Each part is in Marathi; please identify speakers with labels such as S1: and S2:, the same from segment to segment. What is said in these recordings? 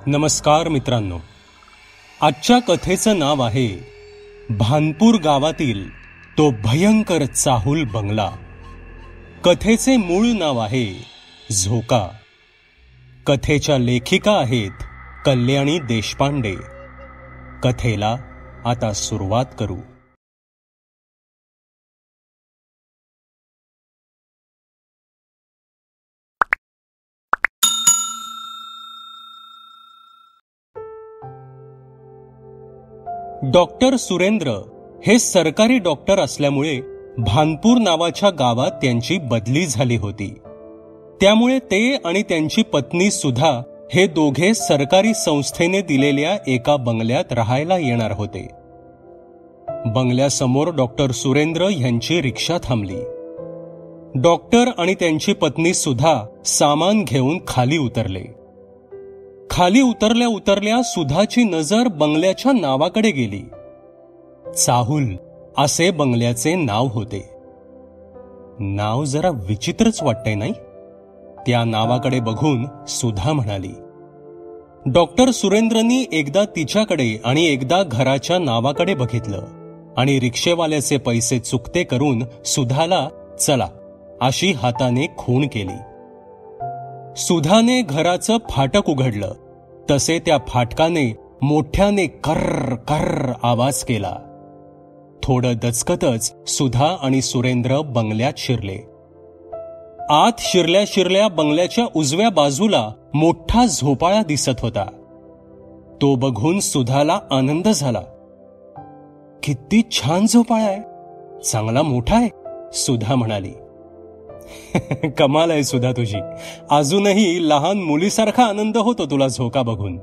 S1: नमस्कार मित्रांनो, आजच्या कथेचं नाव आहे भानपूर गावातील तो भयंकर चाहूल बंगला. कथेचे मूळ नाव आहे झोका. कथेच्या लेखिका आहेत कल्याणी देशपांडे. कथेला आता सुरुवात करू. डॉक्टर सुरेंद्र हे सरकारी डॉक्टर असल्यामुळे भानपूर नावाच्या गावात त्यांची बदली झाली होती. त्यामुळे ते आणि त्यांची पत्नी सुधा हे दोघे सरकारी संस्थेने दिलेल्या एका बंगल्यात राहायला येणार होते. बंगल्यासमोर डॉक्टर सुरेंद्र यांची रिक्षा थांबली. डॉक्टर आणि त्यांची पत्नी सुधा सामान घेऊन खाली उतरले. खाली उतरल्या उतरल्या सुधाची नजर बंगल्याच्या नावाकडे गेली. चाहूल असे बंगल्याचे नाव होते. नाव जरा विचित्रच वाटतंय नाही? त्या नावाकडे बघून सुधा म्हणाली. डॉक्टर सुरेंद्रनी एकदा तिच्याकडे आणि एकदा घराच्या नावाकडे बघितलं आणि रिक्षेवाल्याचे पैसे चुकते करून सुधाला चला अशी हाताने खूण केली. सुधाने घराचं फाटक उघडलं तसे त्या फाटकाने मोठ्याने कर्र कर्र आवाज केला. थोडं दचकतच सुधा आणि सुरेंद्र बंगल्यात शिरले. आत शिरल्या शिरल्या बंगल्याच्या उजव्या बाजूला मोठा झोपाळा दिसत होता. तो बघून सुधाला आनंद झाला. किती छान झोपाळा आहे, चांगला मोठा आहे, सुधा म्हणाली. कमाल आहे सुधा तुझी, अजूनही लहान मुलीसारखा आनंद होतो तुला झोका बघून,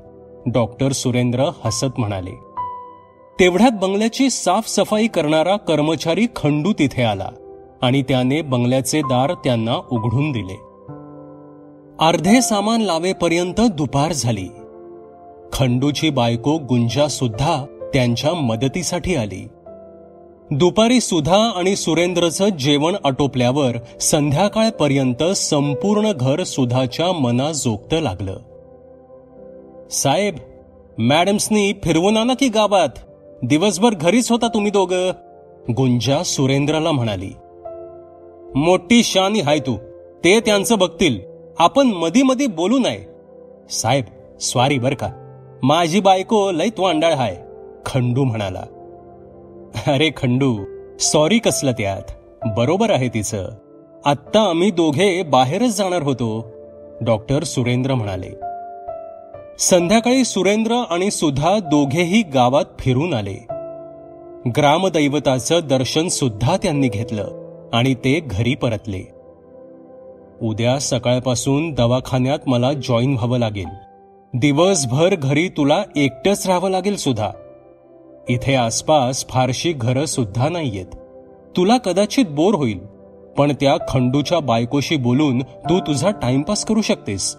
S1: डॉक्टर सुरेंद्र हसत म्हणाले. तेवढ्यात बंगल्याची साफसफाई करणारा कर्मचारी खंडू तिथे आला आणि त्याने बंगल्याचे दार त्यांना उघडून दिले. अर्धे सामान लावेपर्यंत दुपार झाली. खंडूची बायको गुंजा सुद्धा त्यांच्या मदतीसाठी आली. दुपारी सुधा आणि सुरेंद्रचं जेवण आटोपल्यावर संध्याकाळपर्यंत संपूर्ण घर सुधाच्या मनाजोगतं लागलं. साहेब, मॅडम्सनी फिरवून आणा की गावात, दिवसभर घरीच होता तुम्ही दोघं, गुंजा सुरेंद्रला म्हणाली. मोठी शानी हाय तू, ते त्यांचं बघतील, आपण मधी मधी बोलू नये. साहेब स्वारी बर का, माझी बायको लय तोंडाळ हाय, खंडू म्हणाला. अरे खंडू, सॉरी कसलं त्यात, बरोबर आहे तिचं, आत्ता आम्ही दोघे बाहेरच जाणार होतो, डॉक्टर सुरेंद्र म्हणाले. संध्याकाळी सुरेंद्र आणि सुधा दोघेही गावात फिरून आले. ग्रामदैवताचं दर्शन सुद्धा त्यांनी घेतलं आणि ते घरी परतले. उद्या सकाळपासून दवाखान्यात मला जॉईन व्हावं लागेल. दिवसभर घरी तुला एकटंच राहावं लागेल सुधा. इथे आसपास फारशी घरं सुद्धा नाहीयेत. तुला कदाचित बोर होईल, पण त्या खंडूच्या बायकोशी बोलून तू तुझा टाइमपास करू शकतेस.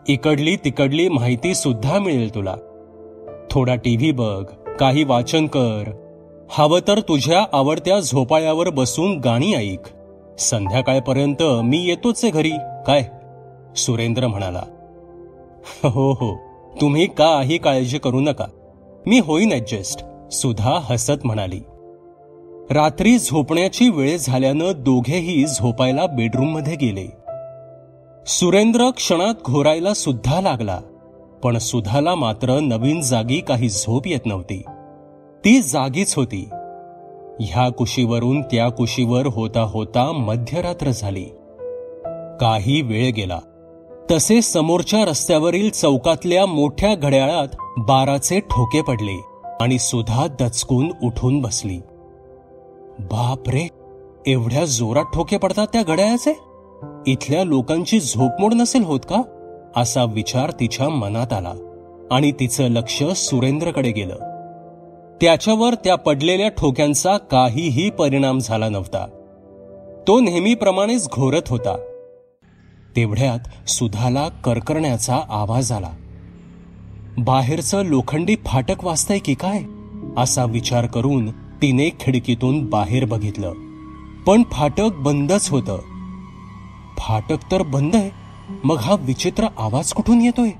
S1: इकडली तिकडली माहिती सुद्धा मिळेल तुला. थोडा टीव्ही बघ, काही वाचन कर, हवं तर तुझ्या आवडत्या झोपाळ्यावर बसून गाणी ऐक. संध्याकाळपर्यंत मी येतोच आहे घरी, काय? सुरेंद्र म्हणाला. हो हो, तुम्ही काही काळजी करू नका, मी होईन ऍडजस्ट, सुधा हसत म्हणाली. रात्री झोपण्याची वेळ झाल्यानं दोघेही झोपायला बेडरूममध्ये गेले. सुरेंद्र क्षणात घोरायला सुद्धा लागला, पण सुधाला मात्र नवीन जागी काही झोप येत नव्हती. ती जागीच होती. ह्या कुशीवरून त्या कुशीवर होता होता मध्यरात्र झाली. काही वेळ गेला तसे समोरच्या रस्त्यावरील चौकातल्या मोठ्या घड्याळात 12चे ठोके पडले आणि सुधा दचकून उठून बसली. बाप रे, एवढ्या जोरात ठोके पडतात त्या घड्याळाचे? इथल्या लोकांची झोपमोड नसेल होत का, असा विचार तिच्या मनात आला आणि तिचं लक्ष सुरेंद्रकडे गेलं. त्याच्यावर त्या पडलेल्या ठोक्यांचा काहीही परिणाम झाला नव्हता. तो नेहमीप्रमाणेच घोरत होता. तेवढ्यात सुधाला करकरण्याचा आवाज आला. बाहेरचं लोखंडी फाटक वाजतंय की काय, असा विचार करून तिने खिडकीतून बाहेर बघितलं, पण फाटक बंदच होतं. फाटक तर बंद आहे, मग हा विचित्र आवाज कुठून येतोय?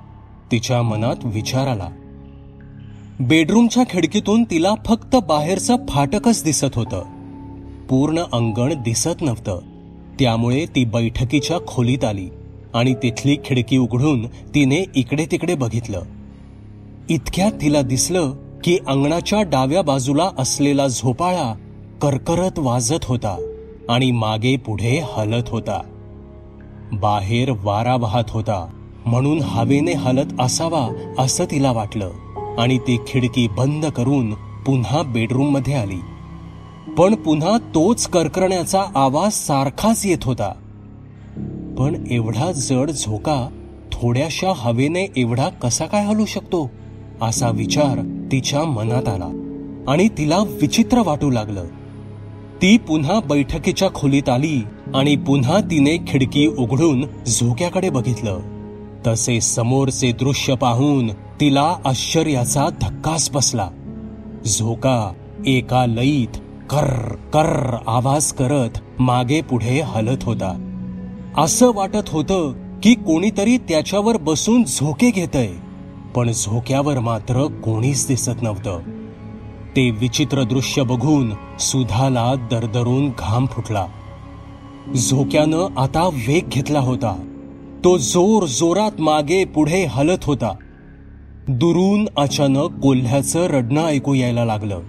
S1: तिच्या मनात विचार आला. बेडरूमच्या खिडकीतून तिला फक्त बाहेरचं फाटकच दिसत होतं. पूर्ण अंगण दिसत नव्हतं. त्यामुळे ती बैठकीच्या खोलीत आली आणि तिथली खिडकी उघडून तिने इकडे तिकडे बघितलं. इतक्यात तिला दिसलं की अंगणाच्या डाव्या बाजूला असलेला झोपाळा करकरत वाजत होता आणि मागे पुढे हलत होता. बाहेर वारा वाहत होता म्हणून हवेने हलत असावा असं तिला वाटलं आणि ती खिडकी बंद करून पुन्हा बेडरूम मध्ये आली. पण पुन्हा तोच करकरण्याचा आवाज सारखाच येत होता. पण एवढा जड झोका थोड्याशा हवेने एवढा कसा काय हलू शकतो असा विचार तिच्या मनात आला आणि तिला विचित्र वाटू लागलं. ती पुन्हा बैठकीच्या खोलीत आली आणि पुन्हा तिने खिडकी उघडून झोक्याकडे बघितलं. तसे समोरचे दृश्य पाहून तिला आश्चर्याचा धक्काच बसला. झोका एका लयीत कर्र कर्र आवाज करत मागे पुढे हलत होता. असं वाटत होतं की कोणीतरी त्याच्यावर बसून झोके घेतय, पण झोक्यावर मात्र कोणीच दिसत नव्हतं. ते विचित्र दृश्य बघून सुधाला दरदरून घाम फुटला. झोक्यानं आता वेग घेतला होता. तो जोर जोरात मागे पुढे हलत होता. दुरून अचानक कोल्ह्याचं रडणं ऐकू यायला लागलं.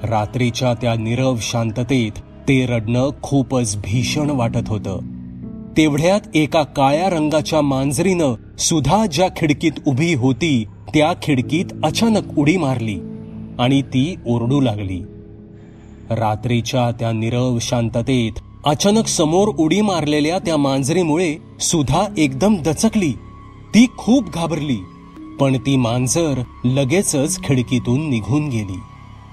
S1: रात्रीच्या त्या नीरव शांततेत ते रडणं खूपच भीषण वाटत होतं. तेवढ्यात एका काळ्या रंगाच्या मांजरीनं सुधा ज्या खिडकीत उभी होती त्या खिडकीत अचानक उडी मारली आणि ती ओरडू लागली. रात्रीच्या त्या नीरव शांततेत अचानक समोर उडी मारलेल्या त्या मांजरीमुळे सुधा एकदम दचकली. ती खूप घाबरली, पण ती मांजर लगेचच खिडकीतून निघून गेली.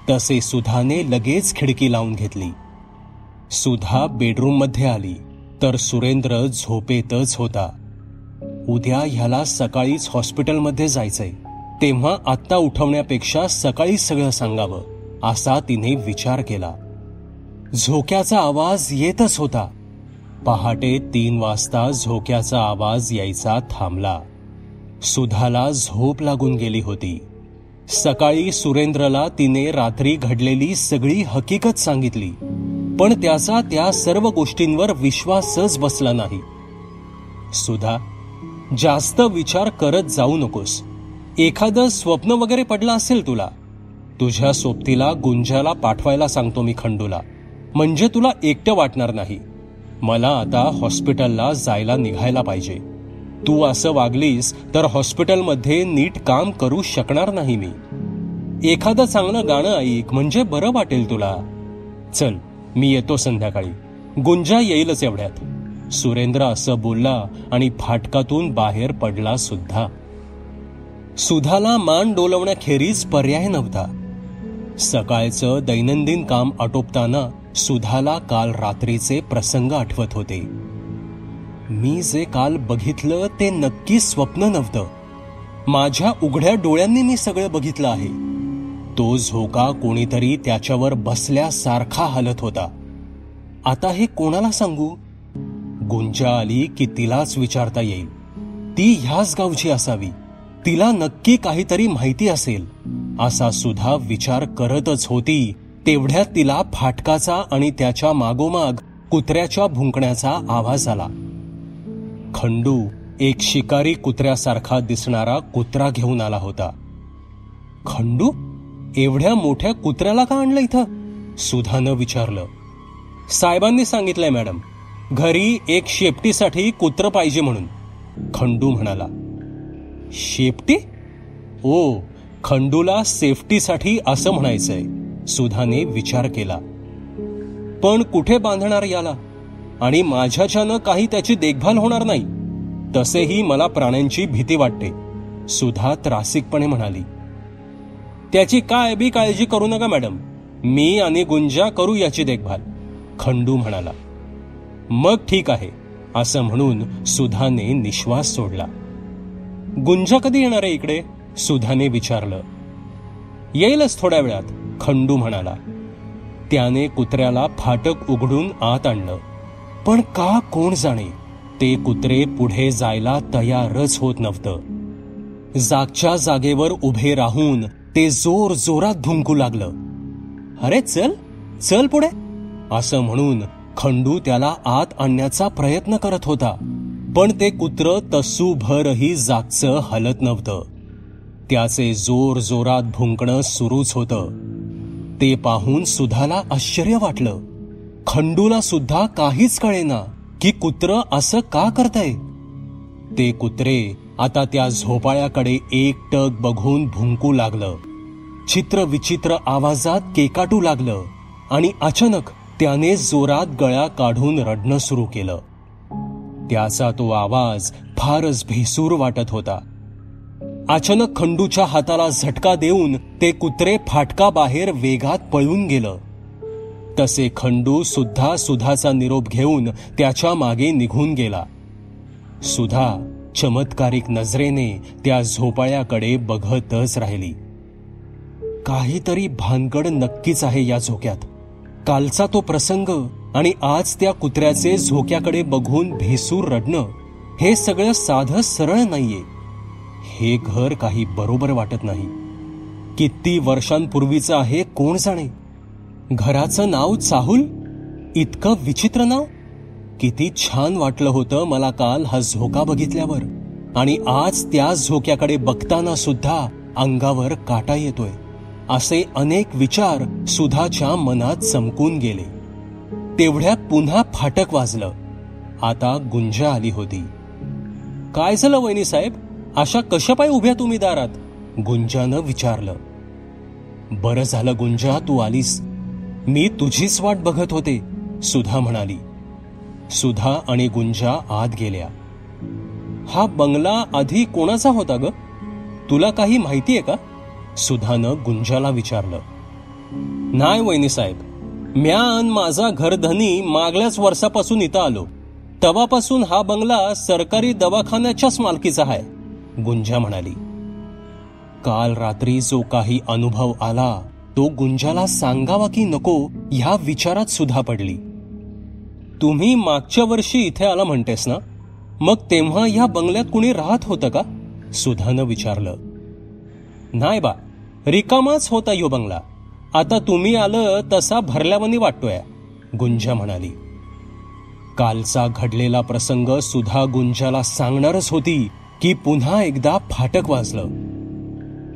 S1: तसे सुधाने लगेच खिडकी लावून घेतली. सुधा बेडरूम मध्ये आली तर सुरेंद्र झोपेतच होता. उद्या ह्याला सकाळीच हॉस्पिटलमध्ये जायचंय, तेव्हा आत्ता उठवण्यापेक्षा सकाळी सगळं सांगावं असा तिने विचार केला. झोक्याचा आवाज येतच होता. पहाटे 3 वाजता झोक्याचा आवाज यायचा थांबला. सुधाला झोप लागून गेली होती. सकाळी सुरेंद्रला तिने रात्री घडलेली सगळी हकीकत सांगितली, पण त्याचा त्या सर्व गोष्टींवर विश्वासच बसला नाही. सुधा, जास्त विचार करत जाऊ नकोस. एखादं स्वप्न वगैरे पडलं असेल तुला, तुझ्या सोबतीला गुंजाला पाठवायला सांगतो मी खंडूला, म्हणजे तुला एकटं वाटणार नाही. मला आता हॉस्पिटलला जायला निघायला पाहिजे. तू असं वागलीस तर हॉस्पिटलमध्ये नीट काम करू शकणार नाही मी. एखादं चांगलं गाणं ऐक, म्हणजे बरं वाटेल तुला. चल, मी येतो संध्याकाळी. गुंजा येईलच एवढ्यात. सुरेंद्र असं बोलला आणि फाटकातून बाहेर पडला सुद्धा. सुधाला मान डोलवण्याखेरीज पर्याय नव्हता. सकाळचं दैनंदिन काम आटोपताना सुधाला काल रात्रीचे प्रसंग आठवत होते. मी जे काल बघितलं ते नक्की स्वप्न नव्हतं. माझ्या उघड्या डोळ्यांनी मी सगळं बघितलं आहे. तो झोका कोणीतरी त्याच्यावर बसल्यासारखा हलत होता. आता हे कोणाला सांगू? गुंजा आली की तिलाच विचारता येईल. ती ह्याच गावची असावी. तिला नक्की काहीतरी माहिती असेल असा सुधा विचार करतच होती. तेवढ्यात तिला फाटकाचा आणि त्याच्या मागोमाग कुत्र्याच्या भुंकण्याचा आवाज आला. खंडू एक शिकारी कुत्र्यासारखा दिसणारा कुत्रा घेऊन आला होता. खंडू, एवढ्या मोठ्या कुत्र्याला का आणलं इथं? सुधानं विचारलं. साहेबांनी सांगितलंय मॅडम, घरी एक शेपटीसाठी कुत्र पाहिजे म्हणून. खंडू म्हणाला. शेपटी? ओ, खंडूला सेफ्टीसाठी असं म्हणायचंय. सुधाने विचार केला. पण कुठे बांधणार याला? आणि माझ्याच्यानं काही त्याची देखभाल होणार नाही. तसेही मला प्राण्यांची भीती वाटते. सुधा त्रासिकपणे म्हणाली. त्याची काय बी काळजी करू नका मॅडम, मी आणि गुंजा करू याची देखभाल. खंडू म्हणाला. मग ठीक आहे असं म्हणून सुधाने निश्वास सोडला. गुंजा कधी येणार आहे इकडे? सुधाने विचारलं. येईलच थोड्या वेळात, खंडू म्हणाला. त्याने कुत्र्याला फाटक उघडून आत आणलं. पण का कोण जाणे, ते कुत्रे पुढे जायला तयारच होत नव्हतं. जागच्या जागेवर उभे राहून ते जोर जोरात भुंकू लागलं. अरे चल चल पुढे असं म्हणून खंडू त्याला आत आणण्याचा प्रयत्न करत होता, पण ते कुत्र तसूभरही जागचं हलत नव्हतं. त्याचे जोर जोरात भुंकणं सुरूच होतं. ते पाहून सुधाला आश्चर्य वाटलं. खंडूला सुद्धा काहीच कळेना की कुत्र असं का करतंय. ते कुत्रे आता त्या झोपाळ्याकडे एकटक बघून भुंकू लागलं. चित्र विचित्र आवाजात केकाटू लागलं आणि अचानक त्याने जोरात गळा काढून रडणं सुरू केलं. त्याचा तो आवाज फारच भेसूर वाटत होता. अचानक खंडूच्या हाताला झटका देऊन ते कुत्रे फाटकाबाहेर वेगात पळून गेलं. तसे खंडू सुद्धा सुधाचा निरोप घेऊन त्याच्या मागे निघून गेला. सुधा चमत्कारिक नजरेने त्या झोपाळ्याकडे बघतच राहिली. काहीतरी भानगड नक्कीच आहे या झोक्यात. कालचा तो प्रसंग आणि आज त्या कुत्र्याचे झोक्याकडे बघून भेसूर रडणं, हे सगळं साधं सरळ नाहीये. हे घर काही बरोबर वाटत नाही. किती वर्षांपूर्वीचं आहे कोण जाणे. घराचं नाव चाहुल, इतकं विचित्र नाव. किती छान वाटलं होतं मला काल हा झोका बघितल्यावर, आणि आज त्या झोक्याकडे बघताना सुद्धा अंगावर काटा येतोय. असे अनेक विचार सुधाच्या मनात चमकून गेले. तेवढ्यात पुन्हा फाटक वाजलं. आता गुंजा आली होती. काय झालं वहिनी साहेब, अशा कशा पाय उभ्या तुम्ही दारात, गुंजानं विचारलं. बरं झालं गुंजा तू आलीस, मी तुझीच वाट बघत होते, सुधा म्हणाली. सुधा आणि गुंजा आत गेल्या. हा बंगला आधी कोणाचा होता ग, तुला काही माहितीये का, सुधानं गुंजाला विचारलं. नाही वहिनी साहेब, म्या अन माझा घरधनी मागल्याच वर्षापासून इथं आलो. तेव्हापासून हा बंगला सरकारी दवाखान्याच्याच मालकीचा आहे, गुंजा म्हणाली. काल रात्री जो काही अनुभव आला तो गुंजाला सांगावा की नको ह्या विचारात सुद्धा पडली. तुम्ही मागच्या वर्षी इथे आला म्हणतेस ना, मग तेव्हा ह्या बंगल्यात कुणी राहत होतं का, सुधानं विचारलं. नाही बा, रिकामाच होता ह्यो बंगला. आता तुम्ही आलं तसा भरल्यावानी वाटतोय, गुंजा म्हणाली. कालचा घडलेला प्रसंग सुधा गुंजाला सांगणारच होती की पुन्हा एकदा फाटक वाजलं.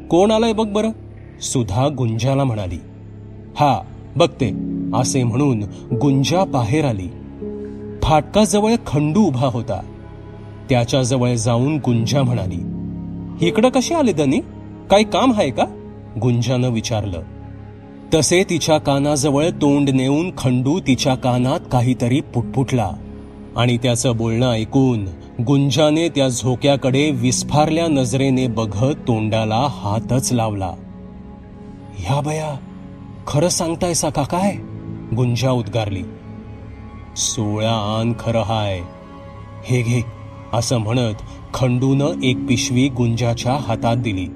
S1: कोण आलंय बघ बरं, सुधा गुंजाला म्हणाली. हा बघते, असे म्हणून गुंजा बाहेर आली. फाटकाजवळ खंडू उभा होता. त्याच्याजवळ जाऊन गुंजा म्हणाली. इकडं कशी आले धनी, काही काम आहे का, गुंजानं विचारलं. तसे तिच्या कानाजवळ तोंड नेऊन खंडू तिच्या कानात काहीतरी पुटपुटला आणि त्याचं बोलणं ऐकून गुंजाने त्या झोक्याकडे विस्फारल्या नजरेने बघत तोंडाला हातच लावला. ह्या बया, खरं सांगतायसा का काय, गुंजा उद्गारली. 16 आन खरं हाय, हे घे, असं म्हणत खंडूनं एक पिशवी गुंजाच्या हातात दिली.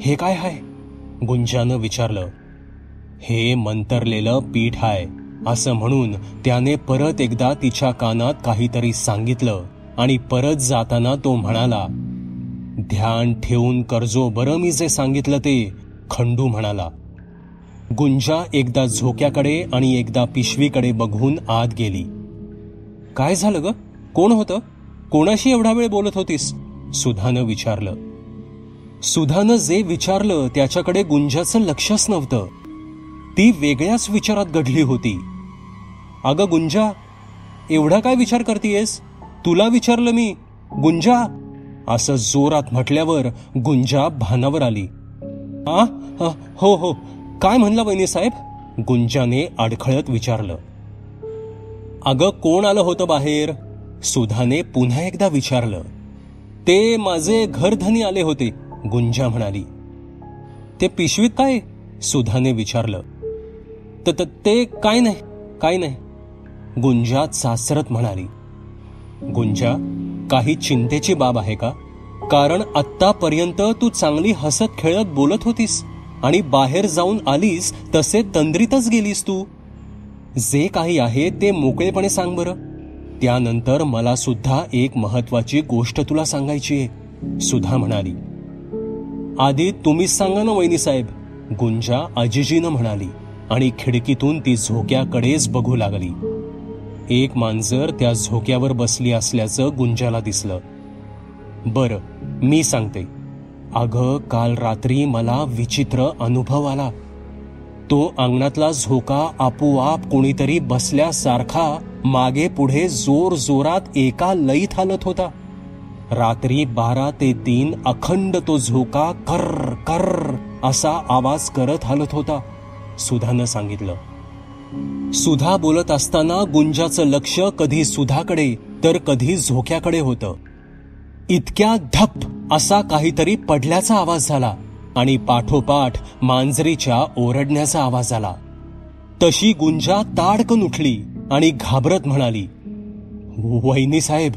S1: हे काय हाय, गुंजानं विचारलं. हे मंतरलेलं पीठ आहे, असं म्हणून त्याने परत एकदा तिच्या कानात काहीतरी सांगितलं आणि परत जाताना तो म्हणाला. ध्यान ठेवून करजो बरं मी जे सांगितलं ते, खंडू म्हणाला. गुंजा एकदा झोक्याकडे आणि एकदा पिशवीकडे बघून आत गेली. काय झालं ग, कोण होतं, कोणाशी एवढा वेळ बोलत होतीस, सुधानं विचारलं. सुधानं जे विचारलं त्याच्याकडे गुंजाचं लक्षच नव्हतं. ती वेगळ्याच विचारात गढली होती. अगं गुंजा, एवढा काय विचार करतीयस, तुला विचारलं मी, गुंजा, असं जोरात म्हटल्यावर गुंजा भानावर आली. हो हो, काय म्हणला वहिनी साहेब, गुंजाने अडखळत विचारलं. अगं कोण आलं होतं बाहेर, सुधाने पुन्हा एकदा विचारलं. ते माझे घरधनी आले होते, गुंजा म्हणाली. ते पिशवीत काय, सुधाने विचारलं. ते काय नाही, काय नाही, गुंजा सासरत म्हणाली. गुंजा, काही चिंतेची बाब आहे का, कारण आत्तापर्यंत तू चांगली हसत खेळत बोलत होतीस आणि बाहेर जाऊन आलीस तसे तंद्रीतच गेलीस तू. जे काही आहे ते मोकळेपणे सांग बरं. त्यानंतर मला सुद्धा एक महत्वाची गोष्ट तुला सांगायची आहे, सुधा म्हणाली. आधी तुम्हीच सांगा ना वहिनीसाहेब, गुंजा अजिजीनं म्हणाली आणि खिडकीतून ती झोक्याकडेच बघू लागली. एक मांजर त्या झोक्यावर बसली असल्याचं गुंजाला दिसलं. बरं, मी सांगते. अगं, काल रात्री मला विचित्र अनुभव आला. तो अंगणातला झोका आपोआप कोणीतरी बसल्यासारखा मागे पुढे जोर जोरात एका लयीत हालत होता. रात्री 12 ते 3 अखंड तो झोका कर्र कर्र असा आवाज करत हालत होता, सुधानं सांगितलं. सुधा बोलत असताना गुंजाचं लक्ष कधी सुधाकडे तर कधी झोक्याकडे होतं. इतक्या धप असा काहीतरी पडल्याचा आवाज झाला आणि पाठोपाठ मांजरीच्या ओरडण्याचा आवाज आला. तशी गुंजा ताडकन उठली आणि घाबरत म्हणाली, वहिनीसाहेब,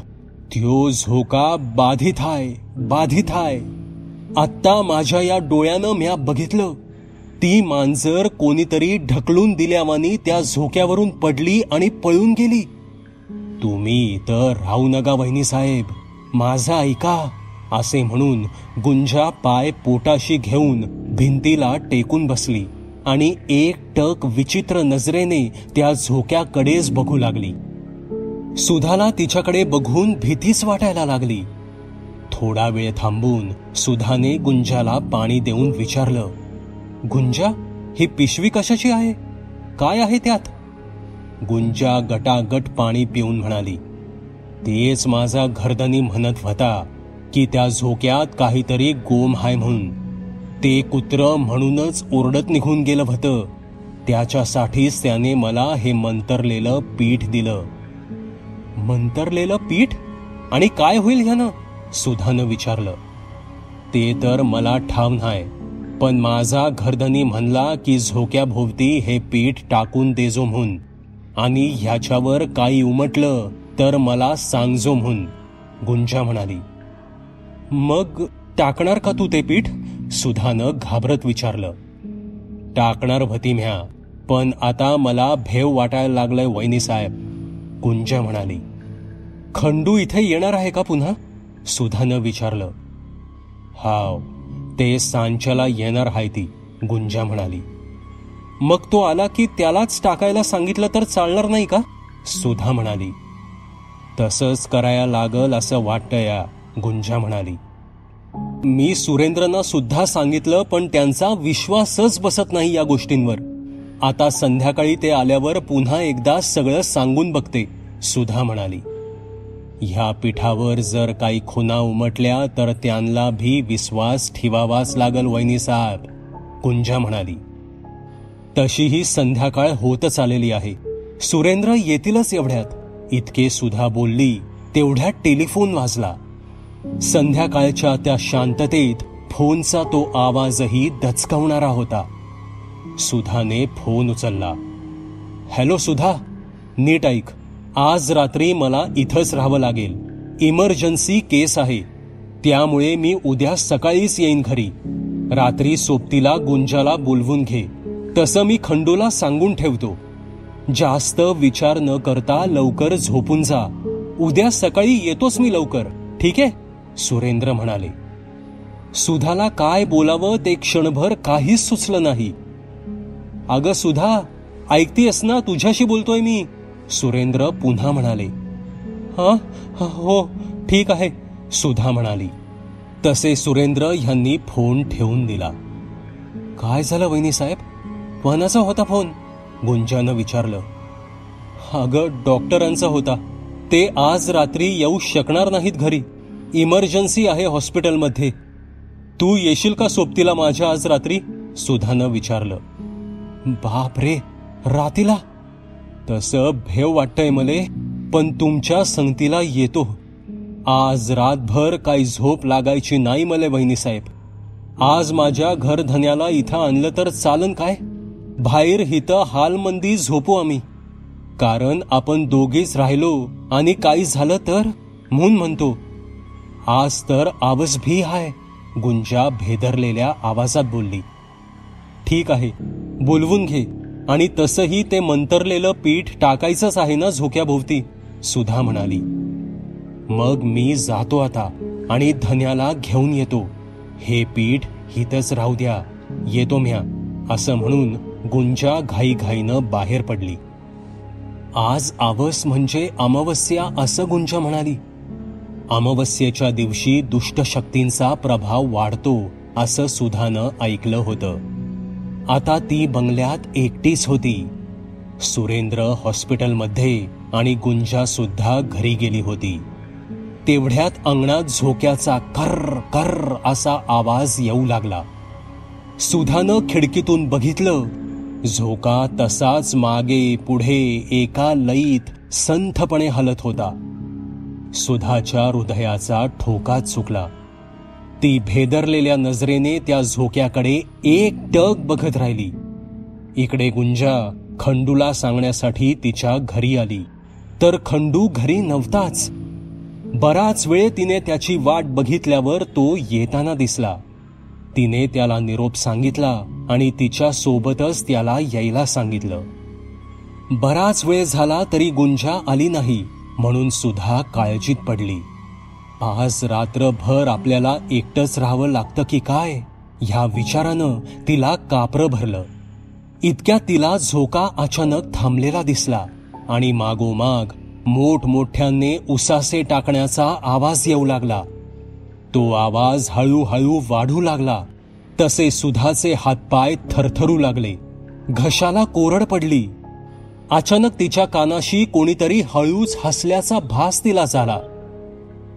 S1: त्यो झोका बाधित आहे. आत्ता माझ्या या डोळ्यानं म्या बघितलं. ती मांजर कोणीतरी ढकलून दिल्यावानी त्या झोक्यावरून पडली आणि पळून गेली. तुम्ही तर राहू नका वहिनीसाहेब, माझा ऐका, असे म्हणून गुंजा पाय पोटाशी घेऊन भिंतीला टेकून बसली आणि एक टक विचित्र नजरेने त्या झोक्याकडेच बघू लागली. सुधाला तिच्याकडे बघून भीतीच वाटायला लागली. थोडा वेळ थांबून सुधाने गुंजाला पाणी देऊन विचारलं, गुंजा, ही पिशवी कशाची आहे? काय आहे त्यात? गुंजा गटागट पाणी पिऊन म्हणाली, तेच माझा घरधनी म्हणत होता की त्या झोक्यात काहीतरी गोम हाय म्हणून. ते कुत्र म्हणूनच ओरडत निघून गेलं होतं. त्याच्यासाठीच त्याने मला हे मंतरलेलं पीठ दिलं. मंतरलेलं पीठ? आणि काय होईल ह्यानं? सुधानं विचारलं. ते तर मला ठाव नाही, पण माझा घरधनी म्हणला की झोक्याभोवती हे पीठ टाकून देजो म्हणून, आणि ह्याच्यावर काही उमटलं तर मला सांगजो म्हणून, गुंजा म्हणाली. मग टाकणार का तू ते पीठ? सुधानं घाबरत विचारलं. टाकणार होती म्या, पण आता मला भेव वाटायला लागलाय वहिनीसाहेब, गुंजा म्हणाली. खंडू इथे येणार आहे का पुन्हा? सुधानं विचारलं. हाव, ते सांच्याला येणार आहे ती, गुंजा म्हणाली. मग तो आला की त्यालाच टाकायला सांगितलं तर चालणार नाही का? सुधा म्हणाली. तसंच करायला लागल असं वाटतंय, गुंजा म्हणाली. मी सुरेंद्रना सुद्धा सांगितलं, पण त्यांचा विश्वासच बसत नाही या गोष्टींवर. आता संध्याकाळी ते आल्यावर पुन्हा एकदा सगळं सांगून बघते, सुधा म्हणाली. ह्या पीठावर जर काही खुणा उमटल्या तर त्यांना भी विश्वास ठेवावाच लागल वहिनीसाहेब, गुंजा म्हणाली. तशीही संध्याकाळ होतच आलेली आहे. सुरेंद्र येतीलच एवढ्यात. इतके सुधा बोलली तेवढ्यात टेलिफोन वाजला. संध्याकाळच्या त्या शांततेत फोनचा तो आवाजही दचकवणारा होता. सुधाने फोन उचलला. हॅलो सुधा, नीट ऐक. आज रात्री मला इथंच राहावं लागेल. इमर्जन्सी केस आहे, त्यामुळे मी उद्या सकाळीच येईन घरी. रात्री सोबतीला गुंजाला बोलवून घे. तसं मी खंडूला सांगून ठेवतो. जास्त विचार न करता लवकर झोपून जा. उद्या सकाळी येतोच मी लवकर, ठीक आहे? सुरेंद्र म्हणाले. सुधाला काय बोलावं ते क्षणभर काहीच सुचलं नाही. अगं सुधा, ऐकतेस ना, तुझ्याशी बोलतोय मी, सुरेंद्र पुन्हा म्हणाले. हो ठीक आहे, सुधा म्हणाली. तसे सुरेंद्र यांनी फोन ठेवून दिला. काय झालं वहिनीसाहेब? कोणाचा होता फोन? गुंजानं विचारलं. अगं, डॉक्टरांचा होता. ते आज रात्री येऊ शकणार नाहीत घरी. इमर्जन्सी आहे हॉस्पिटलमध्ये. तू येशील का सोबतीला माझ्या आज रात्री? सुधानं विचारलं. बाप रे, रातीला? तसं भेव वाटतंय मले, पण तुमच्या संगतीला येतो. आज रातभर काही झोप लागायची नाही मले वहिनीसाहेब. आज माझ्या घरधन्याला इथं आणलं तर चालन काय? बाहेर हिथं हालमंदी झोपू आम्ही. कारण आपण दोघीच राहिलो आणि काही झालं तर म्हणून म्हणतो. आज तर आवाज भी आहे, गुंजा भेदरलेल्या आवाजात बोलली. ठीक आहे, बोलवून घे. आणि तसंही ते मंतरलेलं पीठ टाकायचंच आहे ना झोक्याभोवती, सुधा म्हणाली. मग मी जातो आता आणि धन्याला घेऊन येतो. हे पीठ हितच राहू द्या, येतो म्या, असं म्हणून गुंजा घाईघाईनं बाहेर पडली. आज आवस म्हणजे अमावस्या, असं गुंजा म्हणाली. अमावस्येच्या दिवशी दुष्ट शक्तींचा प्रभाव वाढतो असं सुधानं ऐकलं होतं. आता ती बंगल्यात एकटीच होती. सुरेंद्र हॉस्पिटलमध्ये आणि गुंजा सुद्धा घरी गेली होती. तेवढ्यात अंगणात झोक्याचा कर्र कर्र असा आवाज येऊ लागला. सुधानं खिडकीतून बघितलं. झोका तसाच मागे पुढे एका लयीत संथपणे हलत होता. सुधाच्या हृदयाचा ठोका चुकला. ती भेदरलेल्या नजरेने त्या झोक्याकडे एकटक बघत राहिली. इकडे गुंजा खंडूला सांगण्यासाठी तिच्या घरी आली, तर खंडू घरी नव्हताच. बराच वेळ तिने त्याची वाट बघितल्यावर तो येताना दिसला. तिने त्याला निरोप सांगितला आणि तिच्या सोबतच त्याला यायला सांगितलं. बराच वेळ झाला तरी गुंजा आली नाही, म्हणून सुधा काळजीत पडली. आज रात्रभर आपल्याला एकटंच राहावं लागतं की काय, ह्या विचारानं तिला कापरं भरलं. इतक्यात तिला झोका अचानक थांबलेला दिसला आणि मागोमाग मोठमोठ्याने उसासे टाकण्याचा आवाज येऊ लागला. तो आवाज हळूहळू वाढू लागला. तसे सुधाचे हातपाय थरथरू लागले. घशाला कोरड पडली. अचानक तिच्या कानाशी कोणीतरी हळूच हसल्याचा भास तिला झाला.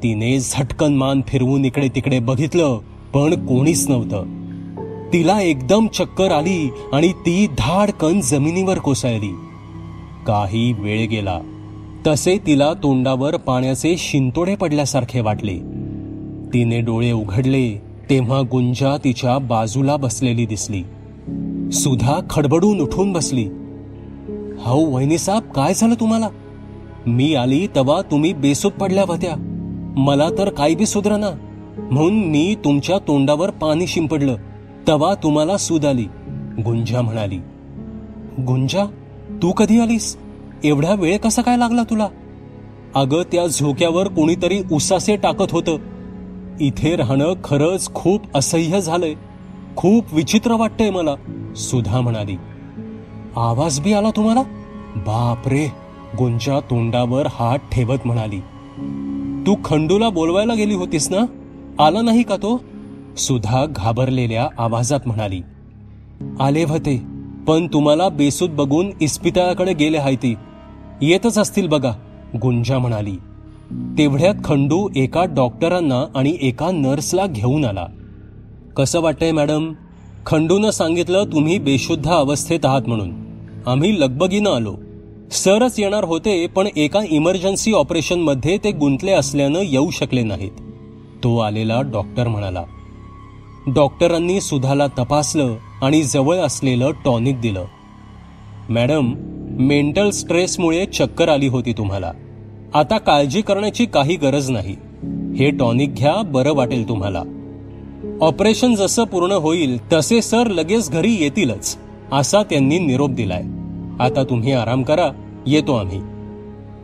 S1: तिने झटकन मान फिरवून इकडे तिकडे बघितलं, पण कोणीच नव्हतं. तिला एकदम चक्कर आली आणि ती धाडकन जमिनीवर कोसळली. काही वेळ गेला तसे तिला तोंडावर पाण्याचे शिंतोडे पडल्यासारखे वाटले. तिने डोळे उघडले तेव्हा गुंजा तिच्या बाजूला बसलेली दिसली. सुधा खडबडून उठून बसली. "हाऊ वहिनीसाहेब, काय झालं तुम्हाला? मी आली तेव्हा तुम्ही बेसूत पडल्या होत्या. मला तर काही बी सुधरना, म्हणून मी तुमच्या तोंडावर पाणी शिंपडलं, तेव्हा तुम्हाला सूद आली," गुंजा म्हणाली. "गुंजा, तू कधी आलीस? एवढा वेळ कसा काय लागला तुला?" "अगं, त्या झोक्यावर कोणीतरी उसासे टाकत होतं. इथे राहणं खरंच खूप असह्य झालंय. खूप विचित्र वाटतंय मला," सुधा म्हणाली. "आवाज बी आला तुम्हाला? बापरे," गुंजा तोंडावर हात ठेवत म्हणाली. "तू खंडूला बोलवायला गेली होतीस ना? आला नाही का तो?" सुधा घाबरलेल्या आवाजात म्हणाली. "आले होते, पण तुम्हाला बेसूत बघून इस्पितळाकडे गेले हायती. येतच असतील बघा," गुंजा म्हणाली. तेवढ्यात खंडू एका डॉक्टरांना आणि एका नर्सला घेऊन आला. "कसं वाटतंय मॅडम? खंडूनं सांगितलं तुम्ही बेशुद्ध अवस्थेत आहात म्हणून. आम्ही लगबगीनं आलो. सरच येणार होते, पण एका इमर्जन्सी ऑपरेशनमध्ये ते गुंतले असल्यानं येऊ शकले नाहीत," तो आलेला डॉक्टर म्हणाला. डॉक्टरांनी सुधाला तपासलं आणि जवळ असलेलं टॉनिक दिलं. "मॅडम, मेंटल स्ट्रेसमुळे चक्कर आली होती तुम्हाला. आता काळजी करण्याची काही गरज नाही. हे टॉनिक घ्या, बरं वाटेल तुम्हाला. ऑपरेशन जसं पूर्ण होईल तसे सर लगेच घरी येतीलच," असा त्यांनी निरोप दिलाय. "आता तुम्ही आराम करा, येतो आम्ही.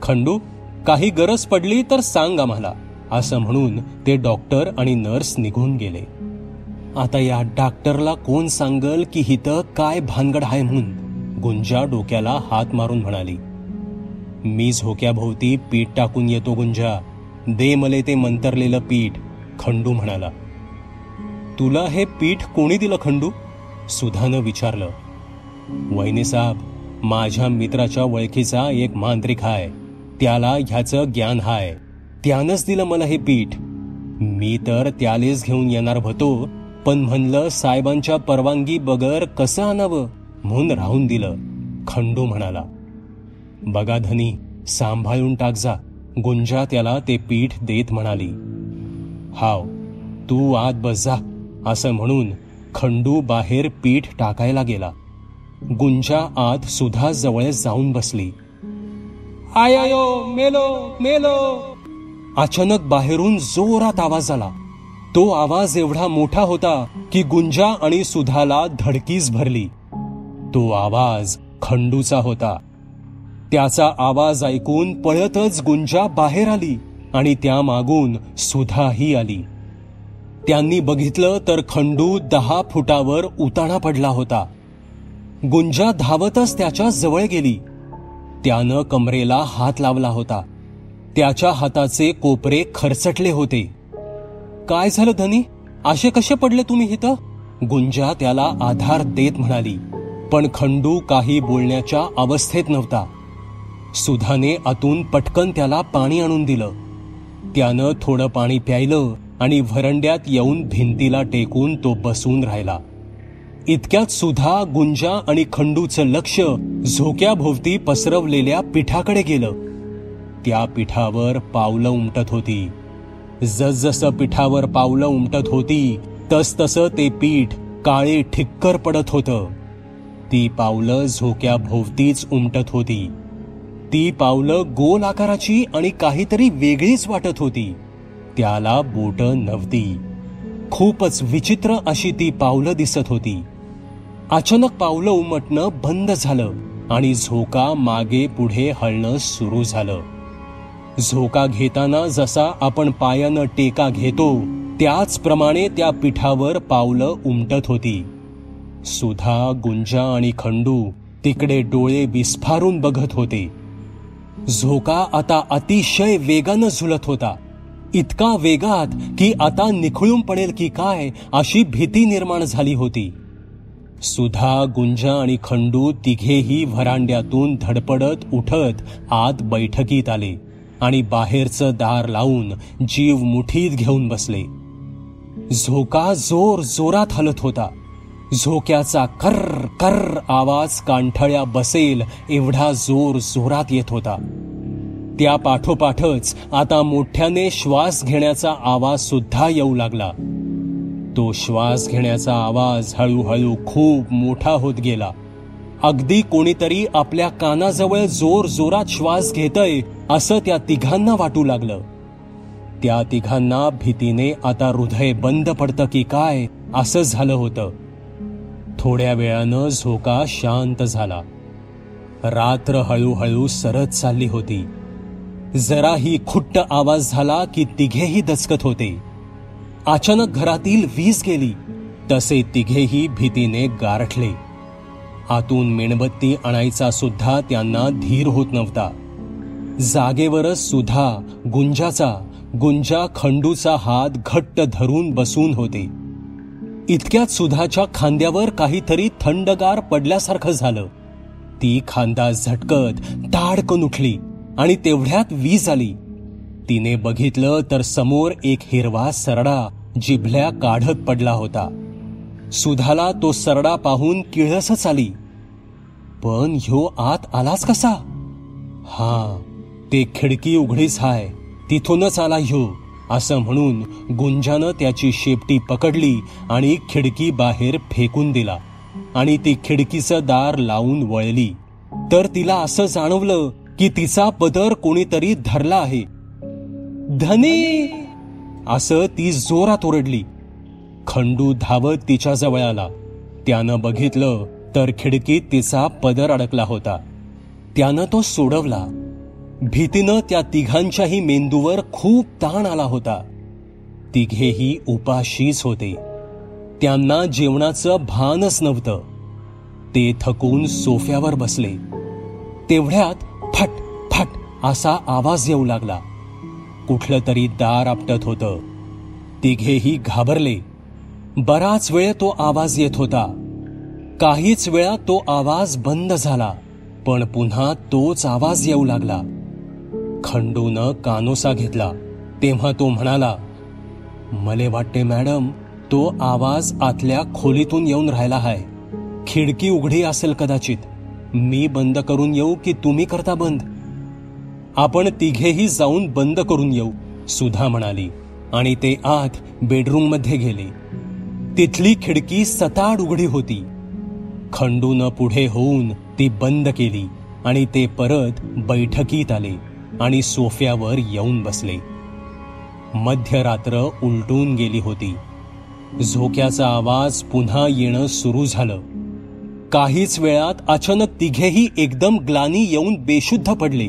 S1: खंडू, काही गरज पडली तर सांग आम्हाला," असं म्हणून ते डॉक्टर आणि नर्स निघून गेले. आता या डॉक्टरला कोण सांगल की हिथं काय भानगड आहे म्हणून, गुंजा डोक्याला हात मारून म्हणाली. "मी झोक्याभोवती पीठ टाकून येतो गुंजा. दे मले ते मंतरलेलं पीठ," खंडू म्हणाला. "तुला हे पीठ कोणी दिलं खंडू?" सुधानं विचारलं. "वहिनीसाहेब, माझ्या मित्राच्या ओळखीचा एक मांत्रिक हाय. त्याला ह्याचं ज्ञान हाय. त्यानंच दिलं मला हे पीठ. मी तर त्यालेच घेऊन येणार होतो, पण म्हणलं साहेबांच्या परवानगी बगर कसं आणावं, म्हणून राहून दिलं," खंडू म्हणाला. "बघा धनी, सांभाळून टाक जा," गुंजा त्याला ते पीठ देत म्हणाली. "हाव, तू आत बस जा," असं म्हणून खंडू बाहेर पीठ टाकायला गेला. गुंजा आत सुधा जवळ जाऊन बसली. "आयो, मेलो मेलो!" अचानक बाहेरून जोरात आवाज आला. तो आवाज एवढा मोठा होता की गुंजा आणि सुधाला धडकीच भरली. तो आवाज खंडूचा होता. त्याचा आवाज ऐकून पळतच गुंजा बाहेर आली. आणि त्या मागून सुधाही आली. त्यांनी बघितलं तर खंडू 10 फुटावर उताना पडला होता. गुंजा धावतच त्याच्या जवळ गेली. त्यानं कमरेला हात लावला होता. त्याच्या हाताचे कोपरे खरचटले होते. काय झालं धनी, असे कसे पडले तुम्ही इथं? गुंजा त्याला आधार देत म्हणाली. पण खंडू काही बोलण्याच्या अवस्थेत नव्हता. सुधाने आतून पटकन त्याला पाणी आणून दिलं. त्यानं थोडं पाणी प्यायलं आणि व्हरंड्यात येऊन भिंतीला टेकून तो बसून राहिला. इतक्यात सुधा, गुंजा आणि खंडूचं लक्ष झोक्याभोवती पसरवलेल्या पिठाकडे गेलं. त्या पिठावर पावलं उमटत होती. जसजसं पिठावर पावलं उमटत होती तसतसं ते पीठ काळे ठिक्कर पडत होतं. ती पावलं झोक्याभोवतीच उमटत होती. ती पावलं गोल आकाराची आणि काहीतरी वेगळीच वाटत होती. त्याला बोटं नव्हती. खूपच विचित्र अशी ती पावलं दिसत होती. अचानक पावलं उमटणं बंद झालं आणि झोका मागे पुढे हलणं सुरू झालं. झोका घेताना जसा आपण पायानं टेका घेतो त्याचप्रमाणे त्या पिठावर पावलं उमटत होती. सुधा, गुंजा आणि खंडू तिकडे डोळे विस्फारून बघत होते. झोका आता अतिशय वेगानं झुलत होता. इतका वेगात की आता निखळून पडेल की काय अशी भीती निर्माण झाली होती. सुधा, गुंजा आणि खंडू तिघेही व्हरांड्यातून धडपडत उठत आत बैठकीत आले आणि बाहेरचं दार लावून जीव मुठीत घेऊन बसले. झोका जोर जोरात हलत होता. झोक्याचा कर्र कर्र आवाज कांठळ्या बसेल एवढा जोर जोरात येत होता. त्या पाठोपाठच आता मोठ्याने श्वास घेण्याचा आवाज सुद्धा येऊ लागला. तो श्वास घेण्याचा आवाज हळूहळू खूप मोठा होत गेला. अगदी कोणीतरी आपल्या कानाजवळ जोर जोरात श्वास घेतय असं त्या तिघांना वाटू लागलं. त्या तिघांना भीतीने आता हृदय बंद पडतं की काय असं झालं होतं. थोड्या वेळानं झोका शांत झाला. रात्र हळूहळू सरत चालली होती. जराही खुट्ट आवाज झाला की तिघेही दचकत होते. अचानक घरातील वीज गेली तसे तिघेही भीतीने गारठले. आतून मेणबत्ती आणायचा सुद्धा त्यांना धीर होत नव्हता. जागेवरच सुधा, गुंजा खंडूचा हात घट्ट धरून बसून होते. इतक्यात सुधाच्या खांद्यावर काहीतरी थंडगार पडल्यासारखं झालं. ती खांदा झटकत ताडकन उठली आणि तेवढ्यात वीज आली. तिने बघितलं तर समोर एक हिरवा सरडा जिभल्या काढत पडला होता. सुधाला तो सरडा पाहून किळसच आली. पण ह्यो आत आलाच कसा? हा, ते खिडकी उघडीच हाय, तिथूनच आला ह्यो असं म्हणून गुंजानं त्याची शेपटी पकडली आणि खिडकी बाहेर फेकून दिला आणि ती खिडकीचं दार लावून वळली. तर तिला असं जाणवलं की तिचा पदर कोणीतरी धरला आहे. धनी असं ती जोरात ओरडली. खंडू धावत तिच्या जवळ आला. त्यानं बघितलं तर खिडकीत तिचा पदर अडकला होता. त्यानं तो सोडवला. भीतीनं त्या तिघांच्याही मेंदूवर खूप ताण आला होता. तिघेही उपाशीच होते. त्यांना जेवणाचं भानच नव्हतं. ते थकून सोफ्यावर बसले. तेवढ्यात फट फट असा आवाज येऊ लागला. कुठलं तरी दार आपटत होतं. तिघेही घाबरले. बराच वेळ तो आवाज येत होता. काहीच वेळा तो आवाज बंद झाला, पण पुन्हा तोच आवाज येऊ लागला. खंडूनं कानोसा घेतला तेव्हा तो म्हणाला, मले वाटते मॅडम तो आवाज आतल्या खोलीतून येऊन राहिला आहे. खिडकी उघडी असेल कदाचित. मी बंद करून येऊ की तुम्ही करता बंद? आपण तिघेही जाऊन बंद करून येऊ, सुधा म्हणाली आणि ते आत बेडरूम मध्ये गेले. तिथली खिडकी सताड उघडी होती. खंडूनं पुढे होऊन ती बंद केली आणि ते परत बैठकीत आले आणि सोफ्यावर येऊन बसले. मध्यरात्र उलटून गेली होती. झोक्याचा आवाज पुन्हा येणं सुरू झालं. काहीच वेळात अचानक तिघेही एकदम ग्लानी येऊन बेशुद्ध पडले.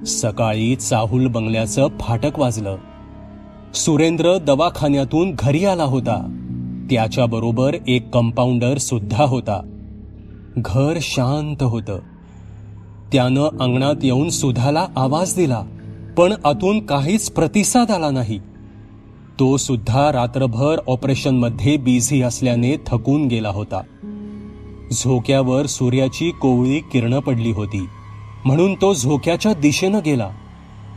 S1: सकाळी चाहुल बंगल्याचं फाटक वाजलं. सुरेंद्र दवाखान्यातून घरी आला होता. त्याच्याबरोबर एक कंपाऊंडर सुद्धा होता. घर शांत होतं. त्यानं अंगणात येऊन सुधाला आवाज दिला, पण आतून काहीच प्रतिसाद आला नाही. तो सुद्धा रात्रभर ऑपरेशनमध्ये बिझी असल्याने थकून गेला होता. झोक्यावर सूर्याची कोवळी किरणं पडली होती, म्हणून तो झोक्याच्या दिशेनं गेला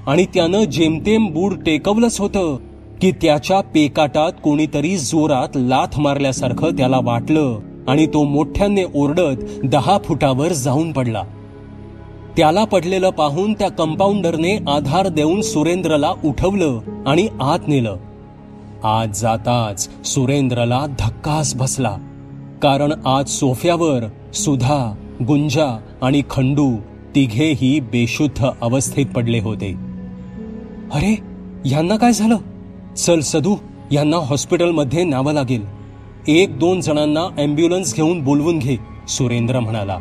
S1: आणि त्यानं जेमतेम बूड टेकवलंच होतं की त्याच्या पेकाटात कोणीतरी जोरात लाथ मारल्यासारखं त्याला वाटलं आणि तो मोठ्याने ओरडत 10 फुटावर जाऊन पडला. त्याला पडलेलं पाहून त्या कंपाऊंडरने आधार देऊन सुरेंद्रला उठवलं आणि आत नेलं. आत जाताच सुरेंद्रला धक्काच बसला, कारण आज सोफ्यावर सुधा, गुंजा आणि खंडू तिघेही बेशुद्ध अवस्थेत पडले होते. अरे, यांना काय झालं? चल सदू, यांना हॉस्पिटलमध्ये न्यावं लागेल. 1-2 जणांना ॲम्ब्युलन्स घेऊन बोलवून घे, सुरेंद्र म्हणाला.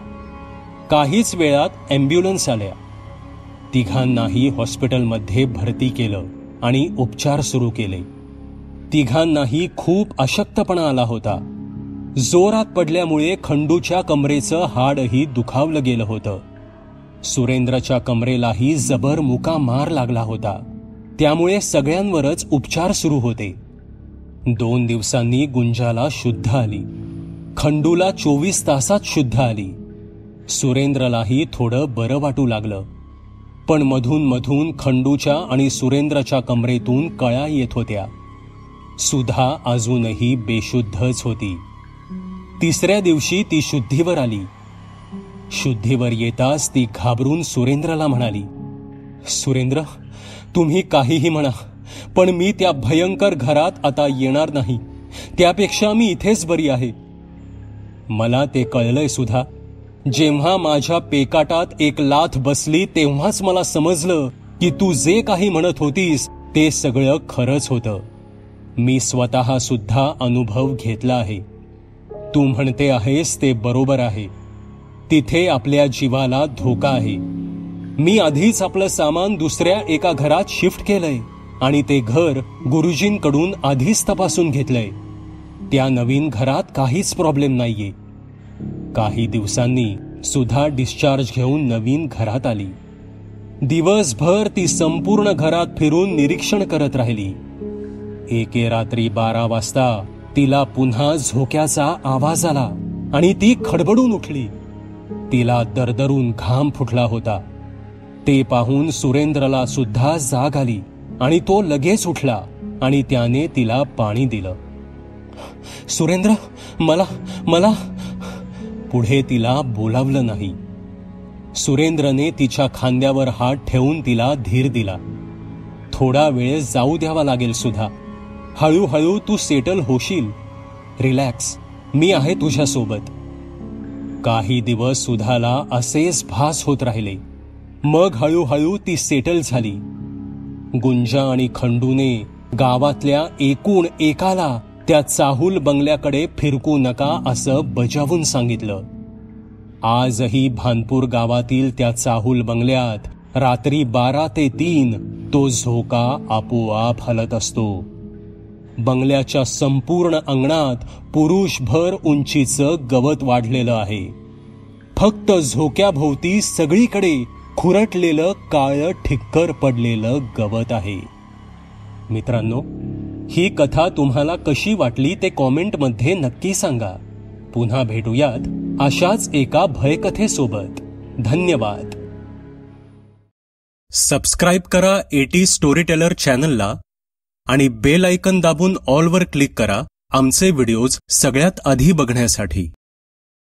S1: काहीच वेळात ॲम्ब्युलन्स आल्या. तिघांनाही हॉस्पिटलमध्ये भरती केलं आणि उपचार सुरू केले. तिघांनाही खूप अशक्तपणा आला होता. जोरात पडल्यामुळे खंडूच्या कमरेचं हाडही दुखावलं गेलं होतं. सुरेंद्रच्या कमरेलाही जबर मुका मार लागला होता. त्यामुळे सगळ्यांवरच उपचार सुरू होते. 2 दिवसांनी गुंजाला शुद्ध आली. खंडूला 24 तासात शुद्ध आली. सुरेंद्रलाही थोडं बरं वाटू लागलं. पण मधून मधून खंडूच्या आणि सुरेंद्रच्या कमरेतून कळा येत होत्या. सुधा अजूनही बेशुद्धच होती. 3ऱ्या दिवशी ती शुद्धीवर आली. शुद्धीवर येताच ती घाबरून सुरेंद्रला म्हणाली, सुरेंद्र, तुम्ही काहीही म्हणा, पण मी त्या भयंकर घरात आता येणार नाही. त्यापेक्षा मी इथेच बरी आहे. मला ते कळलंय सुधा. जेव्हा माझ्या पेकाटात एक लाथ बसली तेव्हाच मला समजलं की तू जे काही म्हणत होतीस ते सगळं खरंच होतं. मी स्वतः सुद्धा अनुभव घेतला आहे. तू म्हणते आहेस ते बरोबर आहे. तिथे आपल्या जीवाला धोका आहे. मी आधीच आपलं सामान दुसऱ्या एका घरात शिफ्ट केलंय आणि ते घर गुरुजींकडून आधीच तपासून घेतलंय. त्या नवीन घरात काहीच प्रॉब्लेम नाहीये. काही दिवसांनी सुधा डिस्चार्ज घेऊन नवीन घरात आली. दिवसभर ती संपूर्ण घरात फिरून निरीक्षण करत राहिली. एके रात्री 12 वाजता तिला पुन्हा झोक्याचा आवाज आला आणि ती खडबडून उठली. तिला दरदरून घाम फुटला होता. ते पाहून सुरेंद्रला सुद्धा जाग आली आणि तो लगेच उठला आणि त्याने तिला पाणी दिलं. सुरेंद्र, मला पुढे तिला बोलावलं नाही. सुरेंद्रने तिच्या खांद्यावर हात ठेवून तिला धीर दिला. थोडा वेळ जाऊ द्यावा लागेल सुधा. हळूहळू तू सेटल होशील. रिलॅक्स, मी आहे तुझ्यासोबत. काही दिवस सुधाला असेच भास होत राहिले. मग हळूहळू ती सेटल झाली. गुंजा आणि खंडूने गावातल्या एकूण एकाला त्या चाहुल बंगल्याकडे फिरकू नका असं बजावून सांगितलं. आजही भानपूर गावातील त्या चाहुल बंगल्यात रात्री 12 ते 3 तो झोका आपोआप हलत असतो. बंगल्याच्या संपूर्ण अंगणात पुरुषभर उंचीचं गवत वाढलेलं आहे. फक्त झोक्याभोवती सगळीकडे खुरटलेलं काळं ठिक्कर पडलेलं गवत आहे. मित्रांनो, ही कथा तुम्हाला कशी वाटली ते कॉमेंटमध्ये नक्की सांगा. पुन्हा भेटूयात अशाच एका भयकथेसोबत. धन्यवाद. सबस्क्राईब करा एटी स्टोरी टेलर चॅनलला आणि बेल आयकन दाबून ऑलवर क्लिक करा आमचे व्हिडिओज सगळ्यात आधी बघण्यासाठी.